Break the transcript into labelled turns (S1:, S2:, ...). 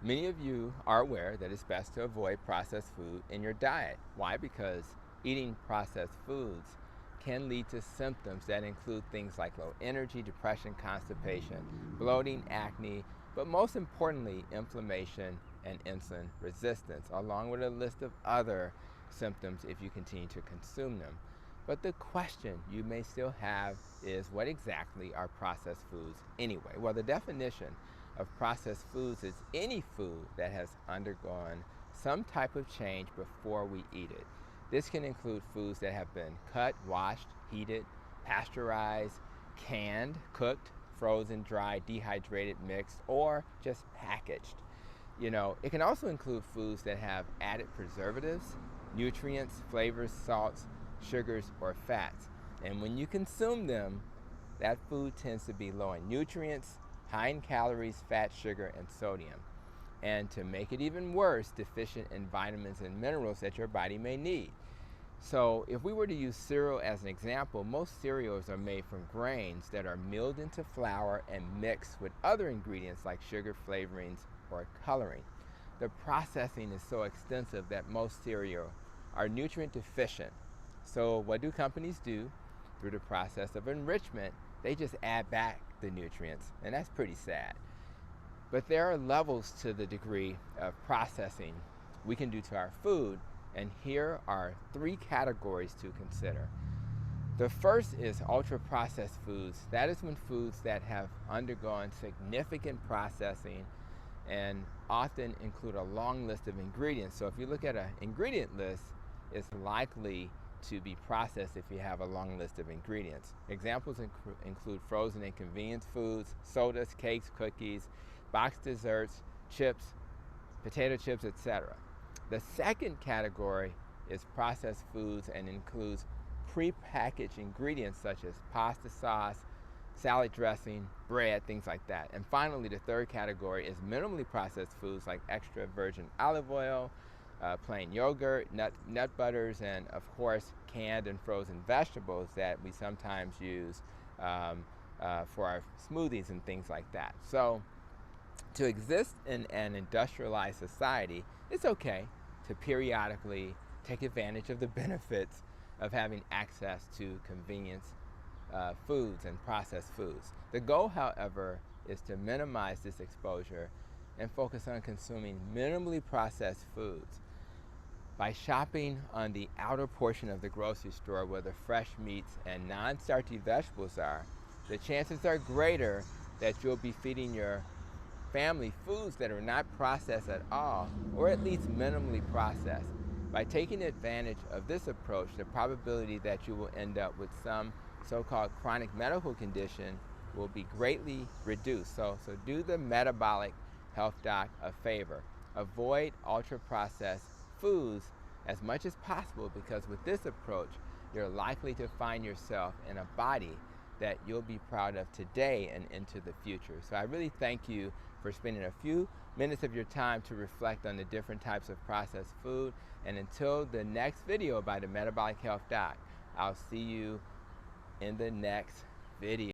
S1: Many of you are aware that it's best to avoid processed food in your diet. Why? Because eating processed foods can lead to symptoms that include things like low energy, depression, constipation, bloating, acne, but most importantly, inflammation and insulin resistance, along with a list of other symptoms if you continue to consume them. But the question you may still have is, what exactly are processed foods anyway? Well, the definition of processed foods is any food that has undergone some type of change before we eat it. This can include foods that have been cut, washed, heated, pasteurized, canned, cooked, frozen, dried, dehydrated, mixed, or just packaged. It can also include foods that have added preservatives, nutrients, flavors, salts, sugars, or fats. And when you consume them, that food tends to be low in nutrients, high in calories, fat, sugar, and sodium. And to make it even worse, deficient in vitamins and minerals that your body may need. So if we were to use cereal as an example, most cereals are made from grains that are milled into flour and mixed with other ingredients like sugar, flavorings, or coloring. The processing is so extensive that most cereal are nutrient deficient. So what do companies do? Through the process of enrichment, they just add back the nutrients, and that's pretty sad. But there are levels to the degree of processing we can do to our food, and here are three categories to consider. The first is ultra-processed foods. That is when foods that have undergone significant processing and often include a long list of ingredients. So if you look at an ingredient list, it's likely to be processed if you have a long list of ingredients. Examples include frozen and convenience foods, sodas, cakes, cookies, boxed desserts, chips, potato chips, etc. The second category is processed foods and includes prepackaged ingredients such as pasta sauce, salad dressing, bread, things like that. And finally, the third category is minimally processed foods like extra virgin olive oil, plain yogurt, nut butters, and of course canned and frozen vegetables that we sometimes use for our smoothies and things like that. So to exist in an industrialized society, it's okay to periodically take advantage of the benefits of having access to convenience foods and processed foods. The goal, however, is to minimize this exposure and focus on consuming minimally processed foods. By shopping on the outer portion of the grocery store where the fresh meats and non-starchy vegetables are, the chances are greater that you'll be feeding your family foods that are not processed at all, or at least minimally processed. By taking advantage of this approach, the probability that you will end up with some so-called chronic medical condition will be greatly reduced. So do the metabolic health doc a favor. Avoid ultra-processed foods as much as possible, because with this approach, you're likely to find yourself in a body that you'll be proud of today and into the future. So I really thank you for spending a few minutes of your time to reflect on the different types of processed food. And until the next video by the Metabolic Health Doc, I'll see you in the next video.